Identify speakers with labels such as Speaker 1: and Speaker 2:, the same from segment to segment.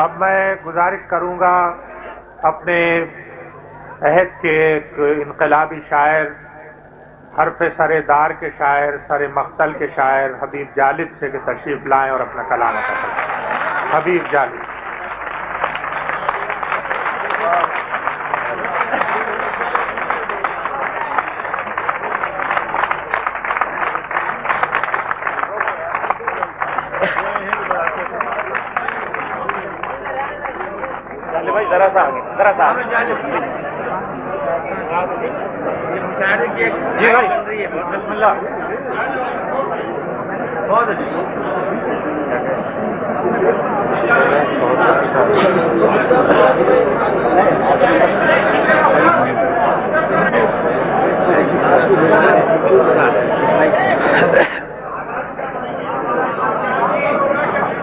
Speaker 1: اب میں گزارش کروں گا اپنے عہد کے ایک انقلابی شاعر، حرف سر دار کے شاعر، سر مقتل کے شاعر حبیب جالب سے کہ تشریف لائیں اور اپنا کلام عطا کریں۔ حبیب جالب۔
Speaker 2: ذرا سا آگے، ذرا سا آگے۔ جی بھائی بسم اللہ۔ بہت اچھی۔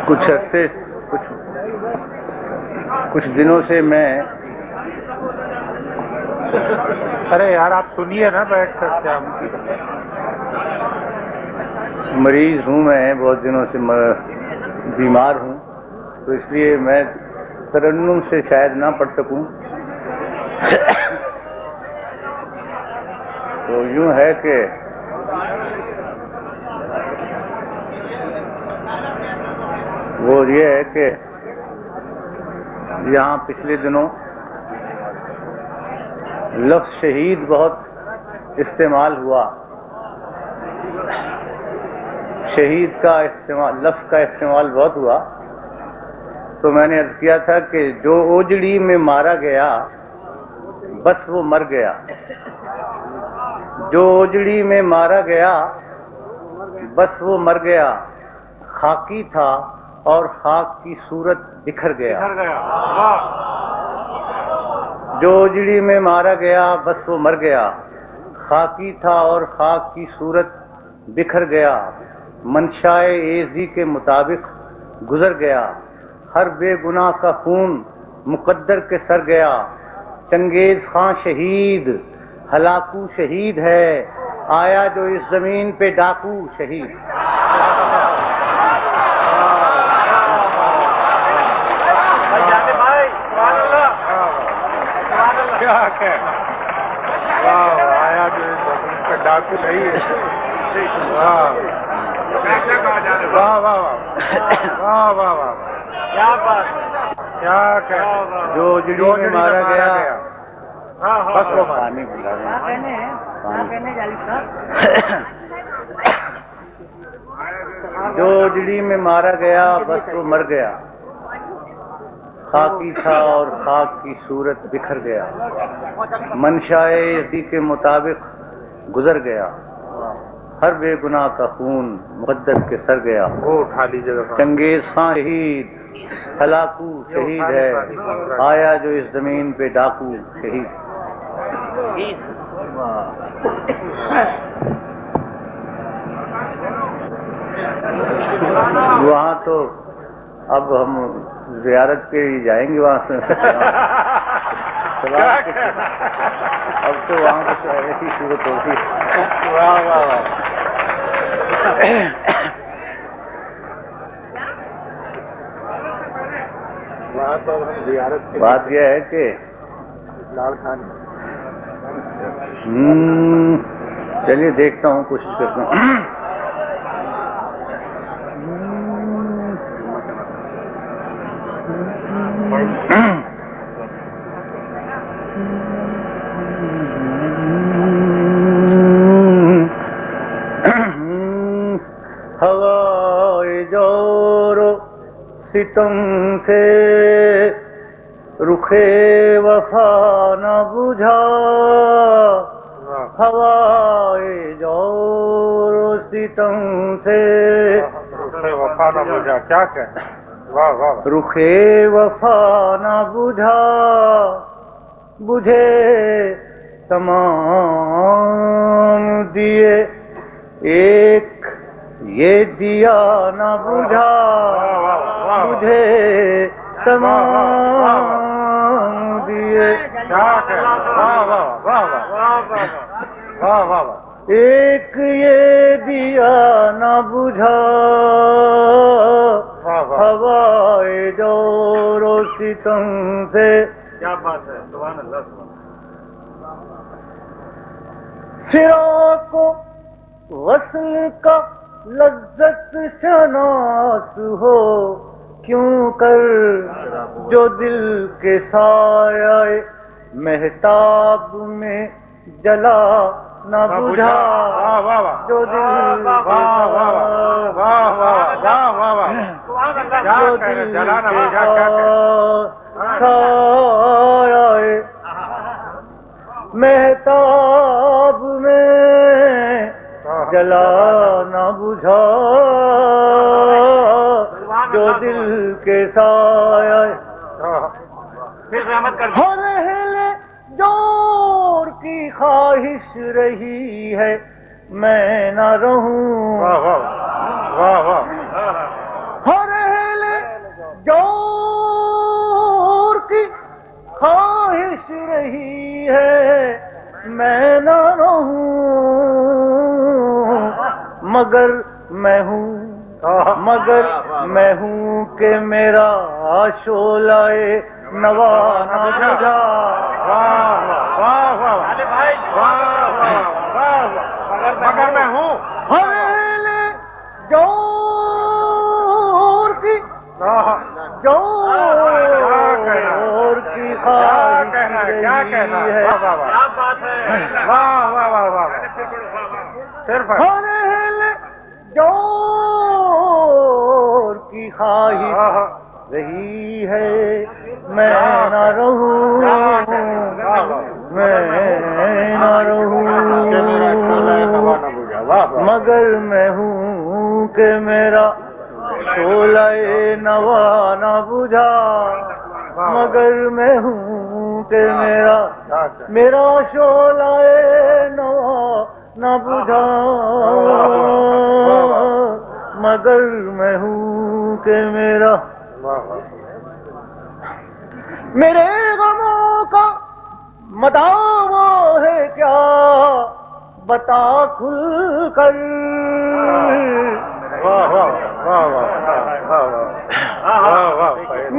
Speaker 3: کچھ عرصے کچھ دنوں سے میں
Speaker 1: ارے یار آپ سنیے نا بیٹھ کر کیا
Speaker 3: مریض ہوں، میں بہت دنوں سے بیمار ہوں، تو اس لیے میں ترنم سے شاید نہ پڑھ سکوں۔ تو یوں ہے کہ وہ یہ ہے کہ یہاں پچھلے دنوں لفظ شہید بہت استعمال ہوا، شہید کا استعمال، لفظ کا استعمال بہت ہوا، تو میں نے عرض کیا تھا کہ جو اوجڑی میں مارا گیا بس وہ مر گیا، جو اوجڑی میں مارا گیا بس وہ مر گیا، خاکی تھا اور خاک کی صورت بکھر گیا، جو اوجڑی میں مارا گیا بس وہ مر گیا، خاکی تھا اور خاک کی صورت بکھر گیا، منشائے ایزی کے مطابق گزر گیا، ہر بے گناہ کا خون مقدر کے سر گیا، چنگیز خان شہید ہلاکو شہید ہے، آیا جو اس زمین پہ ڈاکو شہید۔
Speaker 1: آیا جو کا ڈاکو نہیں ہے۔ واہ واہ واہ واہ واہ،
Speaker 2: کیا بات،
Speaker 1: کیا
Speaker 3: جو اوجڑی میں مارا گیا
Speaker 1: بس وہ
Speaker 3: پانی پلا رہے ہیں۔ جو اوجڑی میں مارا گیا بس وہ مر گیا، خاکی تھا اور خاک کی صورت بکھر گیا، منشائے اسی کے مطابق گزر گیا، ہر بے گناہ کا خون مقدر کے سر گیا،
Speaker 1: وہ اٹھا لیجیے گا۔
Speaker 3: چنگیز خان شہید ہلاکو شہید ہے، آیا جو اس زمین پہ ڈاکو شہید۔ وہاں تو اب ہم زیارت کے لیے جائیں گے، وہاں سے اب تو وہاں کچھ ایسی صورت ہوگی۔
Speaker 1: واہ واہ واہ، وہاں تو ہم زیارت کے
Speaker 3: بات یہ ہے کہ
Speaker 1: لال خان
Speaker 3: چلیے دیکھتا ہوں، کوشش کرتا ہوں۔ ہوائے جور و ستم سے رخے وفا نہ بجھا، ہوائے جور و ستم سے
Speaker 1: وفا نہ بجھا، کیا کہ واہ واہ،
Speaker 3: رخے وفا نہ بجھا، بجھے تمام دیے ایک یہ دیا نہ بجھا، بجھے تمام دیے ایک یہ دیا نہ بجھا، ہوائے جو زور و ستم سے
Speaker 2: کیا بات ہے، سبحان اللہ سبحان
Speaker 3: فراق و وصل کا لذت شناس ہو کیوں کر جو دل کے سایہ مہتاب میں جلا نہ بجھا، جو دل کے جو دل کے سایہ مہتاب میں جلا نہ بجھا، جو دل کے سایہ
Speaker 2: پھر رحمت کر
Speaker 3: ہر اہل جور کی خواہش رہی ہے میں نہ رہوں، ہر اہل جور کی خواہش رہی ہے میں نہ رہوں، مگر میں ہوں کہ میرا شعلہ نوا نہ بجھا،
Speaker 1: مگر میں ہوں
Speaker 3: ہر اہل جور کی خواہش
Speaker 1: کیا کہنا
Speaker 3: رہی ہے،
Speaker 2: کیا بات ہے،
Speaker 1: صرف
Speaker 3: ہر اہل جور کی خواہش رہی ہے میں نہ رہوں، میں نہ رہوں، مگر میں ہوں کہ میرا شعلہ نوا نہ بجھا، مگر میں ہوں کہ میرا شعلہ نوا نہ بجھا، مگر میں ہوں کہ میرے غموں کا مداوا ہے کیا بتا کھل کر،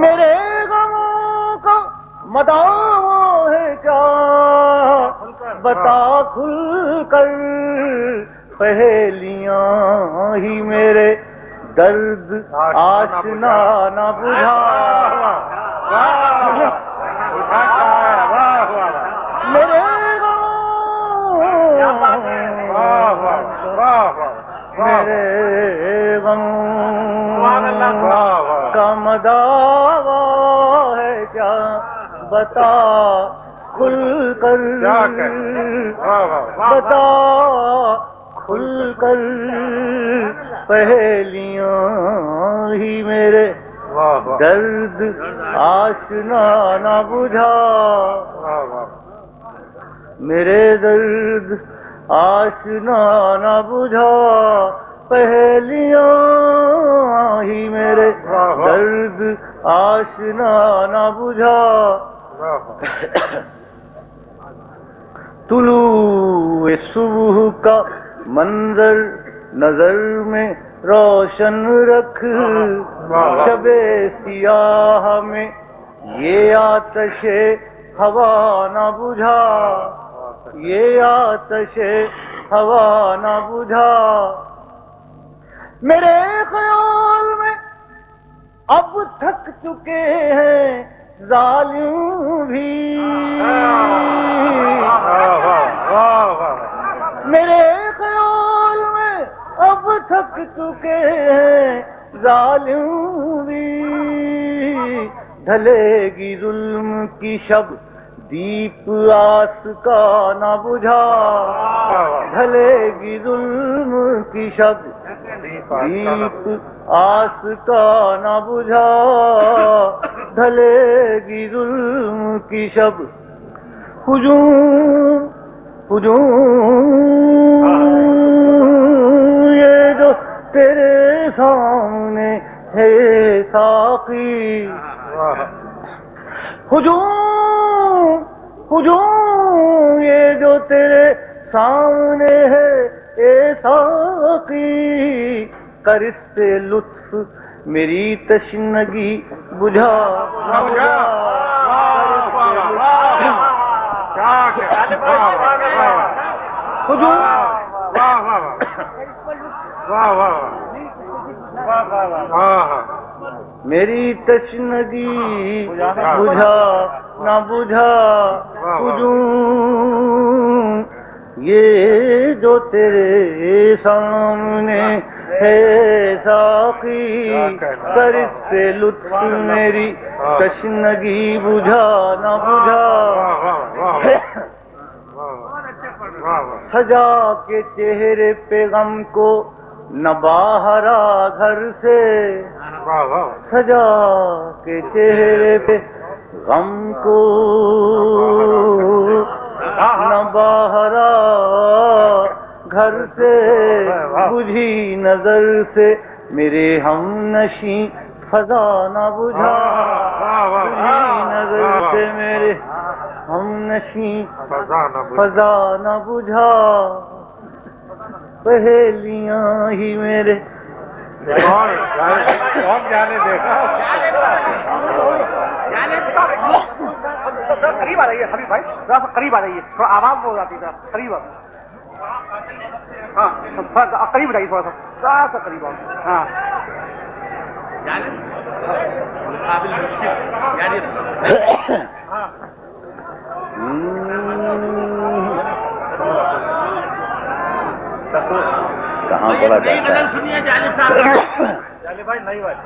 Speaker 3: میرے غموں کا مداوا ہے کیا بتا کھل کر، پہیلیاں ہی میرے درد آشنا نہ بجھا، میرے غم کا مداوا ہے کیا بتا کھل کر، بتا کھل کر، پہیلیاں ہی میرے درد آشنا نہ بجھا، میرے درد آشنا نہ بجھا، پہیلیاں ہی میرے درد آشنا نہ بجھا، طلوع صبح کا منظر نظر میں روشن رکھ، شب سیاہ میں یہ آتش ہوا نہ بجھا، یہ آتش ہوا نہ بجھا، میرے خیال میں اب تھک چکے ہیں ظالم بھی، میرے خیال میں اب تھک چکے ہیں ظالم بھی، ڈھلے گی ظلم کی شب دیپ آس کا نہ بجھا، ڈھلے گی ظلم کی شب دیپ آس کا نہ بجھا، ڈھلے گی ظلم کی شب، ہجوم یہ جو تیرے سامنے ہے ساقی، ہجوم یہ جو تیرے سامنے ہے اے ساقی، کر اس سے لطف میری تشنگی بجھا نہ بجھا میری تشنگی بجھا نہ بجھا ہجوم یہ جو تیرے سامنے ہے ساقی کر اس سے لطف میری تشنگی بجھا نہ بجھا سجا کے چہرے پہ غم کو نہ باہر آ گھر سے سجا کے چہرے پہ غم کو نہ باہر آ گھر سے بجھی نظر سے میرے ہم نشیں فضا نہ بجھا بجھی نظر سے میرے ہم نشیں فضا نہ بجھا پہیلیاں ہی میرے
Speaker 1: جانے دیکھا
Speaker 2: قریب آ رہی ہے حبیب بھائی، ذرا سا قریب آ رہی ہے، تھوڑا آواز ہو جاتی ہے، قریب آ ہاں قریب رہی، تھوڑا سا قریب آؤ. ہاں
Speaker 3: کہاں پڑا جاتا
Speaker 2: جالی بھائی نئی بات.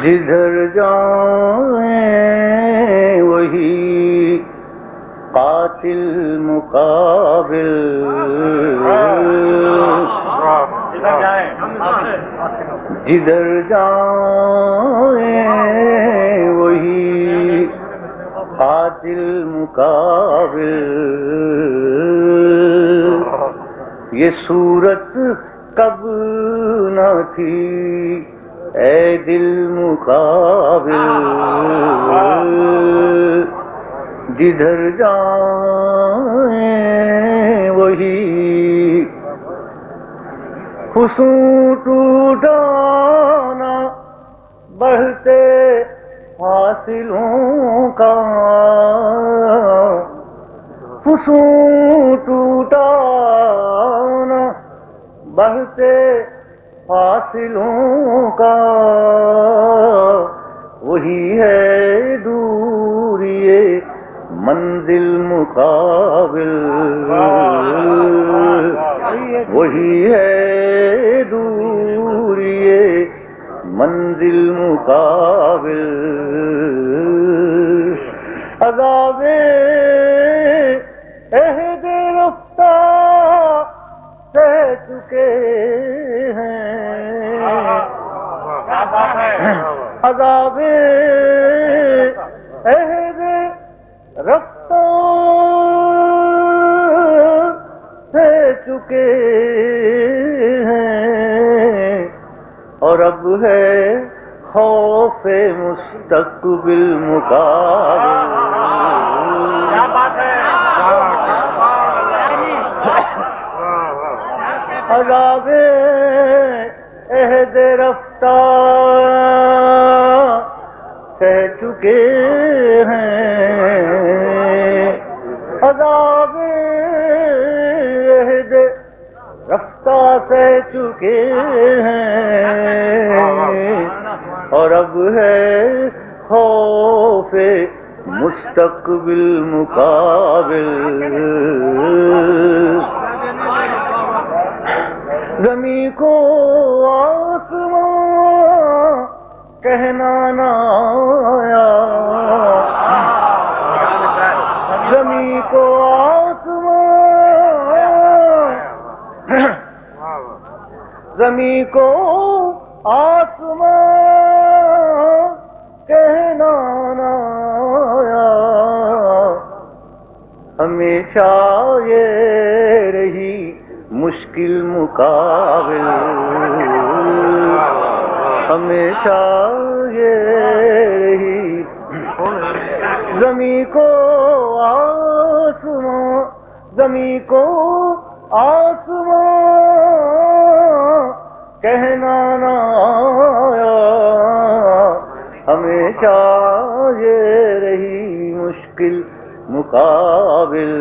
Speaker 3: جدھر جائیں وہی قاتل مقابل جدھر جائیں وہی قاتل مقابل یہ صورت کب نہ تھی اے دل مقابل جدھر جائیں وہی حسن ٹوٹانا بڑھتے حاصلوں کا حسن ٹوٹانا بڑھتے حاصلوں کا وہی ہے دوری منزل مقابل وہی ہے دوری منزل مقابل عذاب عہد رفتہ سہ چکے ہیں عذاب عہد رفتہ سہ چکے ہیں اور اب ہے خوف مستقبل مقابل.
Speaker 2: کیا بات ہے.
Speaker 3: عذاب عہد رفتہ سہ چکے ہیں عذاب عہد رفتہ سہ چکے ہیں اور اب ہے خوف مستقبل مقابل. زمین کو آسمان کہنا نہ آیا زمین کو آسمان زمین کو آسمان کہنا نہ آیا ہمیشہ یہ رہی مشکل مقابل ہمیشہ یہ رہی زمین کو آسمان زمیں کو آسمان کہنا نہ آیا، ہمیشہ یہ رہی مشکل مقابل۔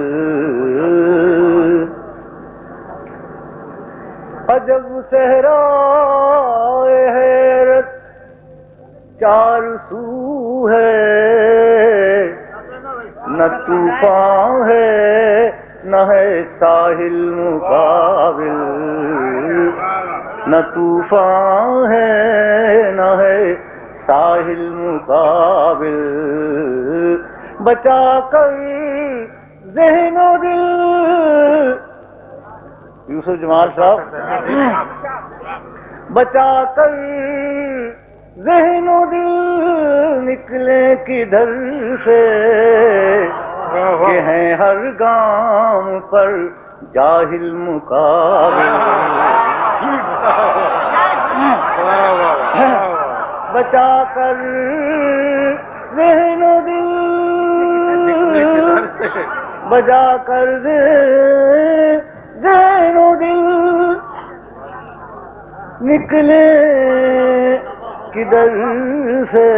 Speaker 3: عجب صحرائے حیرت چار سو ہے، نہ طوفان ہے نہ ہے ساحل مقابل، نہ طوفان ہے نہ ہے ساحل مقابل۔ بچا کر ذہن و دل، یوسف جمال صاحب، بچا کر ذہن و دل نکلے کدھر سے، کہ ہیں ہر گام پر جاہل مقابل۔ بچا کر ذہن و دل، بجا کر ذہن و دل نکلے کدھر سے،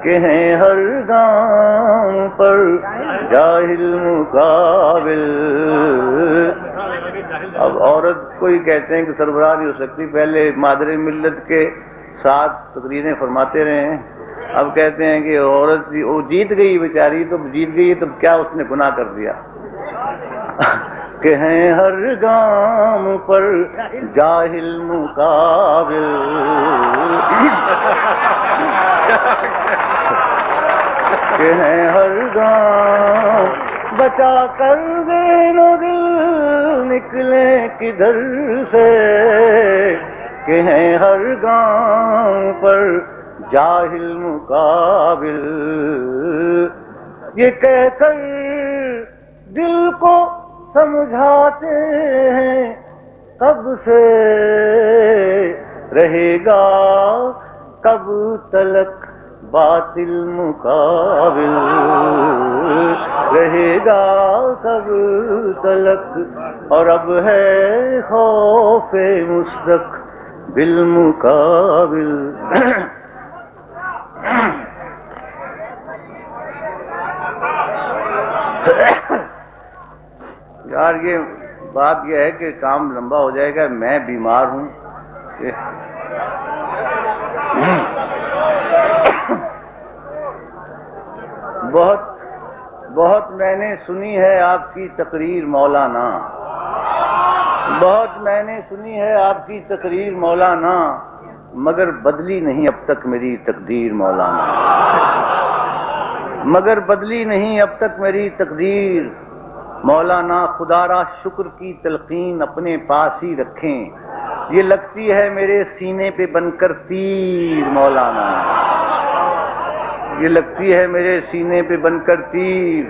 Speaker 3: کہ ہیں ہر گام پر جاہل مقابل۔ اب عورت کو ہی کہتے ہیں کہ سربراہ نہیں ہو سکتی، پہلے مادر ملت کے ساتھ تقریریں فرماتے رہے ہیں، اب کہتے ہیں کہ عورت وہ جیت گئی بیچاری، تو جیت گئی تو کیا اس نے گناہ کر دیا؟ کہ ہیں ہر گام پر جاہل مقابل، کہ ہیں ہر گام بچا کر ذہن و دل نکلے کدھر سے، کہ ہیں ہر گام پر جاہل مقابل۔ یہ کہہ کر دل کو سمجھاتے ہیں کب سے رہے گا کب تلک باطل مقابل، رہے گا کب تلک، اور اب ہے خوف مستق بالمقابل۔ یار یہ بات یہ ہے کہ کام لمبا ہو جائے گا، میں بیمار ہوں۔ بہت میں نے سنی ہے آپ کی تقریر مولانا، بہت میں نے سنی ہے آپ کی تقریر مولانا، مگر بدلی نہیں اب تک میری تقدیر مولانا، مگر بدلی نہیں اب تک میری تقدیر مولانا۔ خدا را شکر کی تلقین اپنے پاس ہی رکھیں، یہ لگتی ہے میرے سینے پہ بن کر تیر مولانا، یہ لگتی ہے میرے سینے پہ بن کر تیر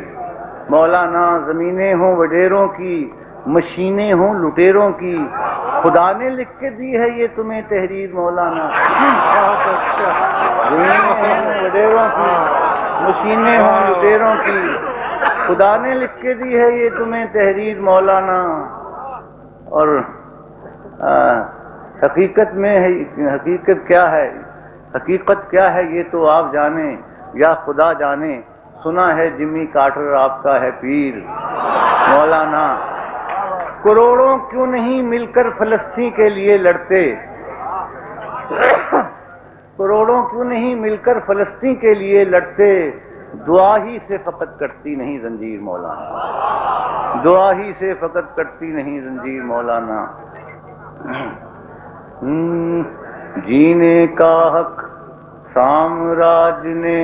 Speaker 3: مولانا۔ زمینیں ہوں وڈیروں کی، مشینیں ہوں لٹیروں کی، خدا نے لکھ کے دی ہے یہ تمہیں تحریر مولانا۔ زمینیں ہوں وڈیروں کی، مشینیں ہوں لٹیروں کی، خدا نے لکھ کے دی ہے یہ تمہیں تحریر مولانا۔ اور حقیقت میں ہے، حقیقت کیا ہے، حقیقت کیا ہے یہ تو آپ جانیں یا خدا جانے۔ سنا ہے جمی کارٹر آپ کا ہے پیر مولانا۔ کروڑوں کیوں نہیں مل کر فلسطین کے لیے لڑتے، کروڑوں کیوں نہیں مل کر فلسطین کے لیے لڑتے، دعا ہی سے فقط کٹتی نہیں زنجیر مولانا، دعا ہی سے فقط کٹتی نہیں زنجیر مولانا۔ جینے کا حق سامراج نے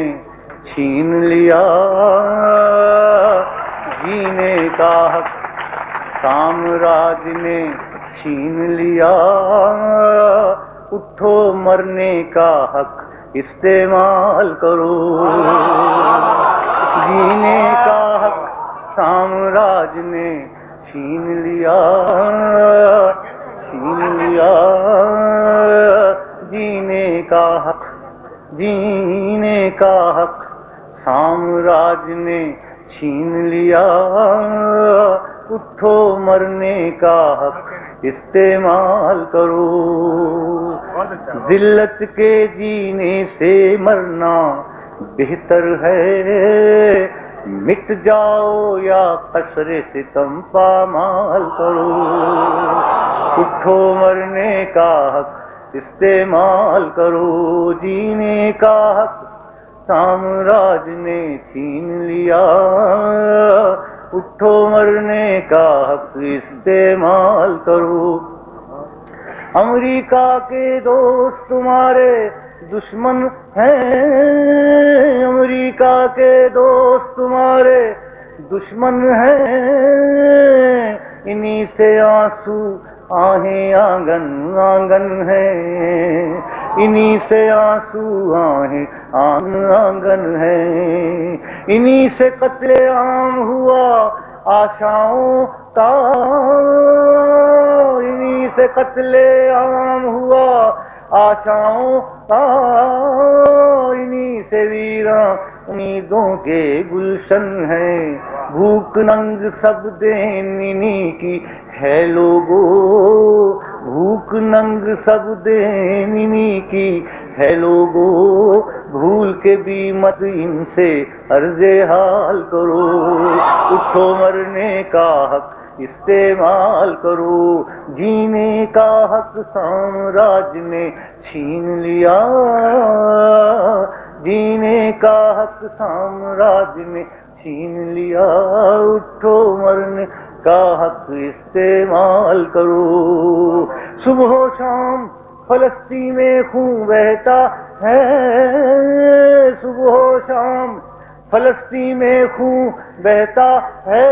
Speaker 3: چھین لیا، جینے کا حق سامراج نے چھین لیا، اٹھو مرنے کا حق استعمال کرو، جینے کا حق سامراج نے چھین لیا، چھین لیا، جینے کا حق، جینے کا حق سامراج نے چھین لیا، اٹھو مرنے کا حق استعمال کرو، ذلت کے جینے سے مرنا بہتر ہے، مٹ جاؤ یا قصر ستم پامال کرو، اٹھو مرنے کا حق استعمال کرو، جینے کا حق سامراج نے چھین لیا، اٹھو مرنے کا حق استعمال کرو، امریکہ کے دوست تمہارے دشمن ہیں، امریکہ کے دوست تمہارے دشمن ہیں، انہی سے آنسو آہیں آنگن آنگن ہے، انہی سے آنسو آہیں آنگن ہے، انہی سے قتل عام ہوا آشاؤں کا، انہی سے قتل عام ہوا آشاؤں کا، انہی سے ویراں امیدوں کے گلشن ہیں، بھوک ننگ سب دین انہی کی ہے لوگو، بھوک ننگ سب دین انہی کی ہے لوگو، بھول کے بھی مت ان سے عرض حال کرو، اٹھو مرنے کا حق استعمال کرو، جینے کا حق سامراج نے چھین لیا، جینے کا حق سامراج نے چھین لیا، اٹھو مرنے کا حق استعمال کرو، صبح و شام فلسطین میں خون بہتا ہے، صبح و شام فلسطین میں خون بہتا ہے،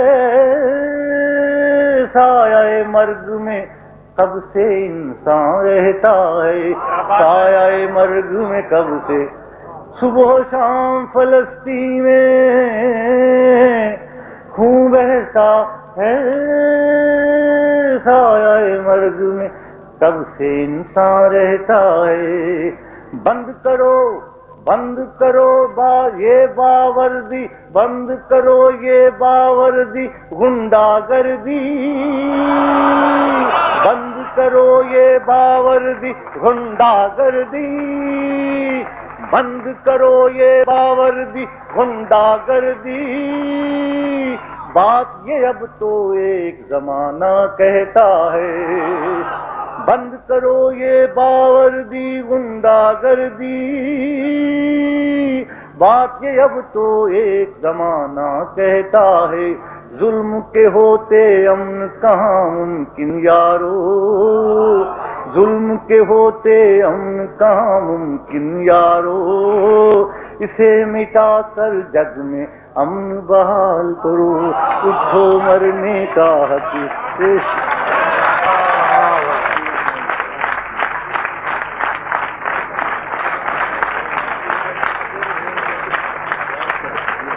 Speaker 3: سایہ مرگ میں کب سے انسان رہتا ہے، سایہ مرگ میں کب سے، صبح و شام فلسطین میں خون بہتا ہے، سایہ مرگ میں کب سے انسان رہتا ہے، بند کرو بند کرو یہ باوردی، بند کرو یہ باوردی غنڈا گردی، بند کرو یہ باوردی غنڈا گردی، بند کرو یہ باوردی غنڈا گردی، بات یہ اب تو ایک زمانہ کہتا ہے، بند کرو یہ باوردی غنڈا گردی، بات یہ اب تو ایک زمانہ کہتا ہے، ظلم کے ہوتے امن کہاں ممکن یارو، ظلم کے ہوتے امن کہاں ممکن یارو، اسے مٹا کر جگ میں امن بحال کرو، اٹھو مرنے کا حق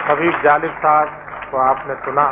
Speaker 1: حبیب جالب صاحب کو آپ نے سنا۔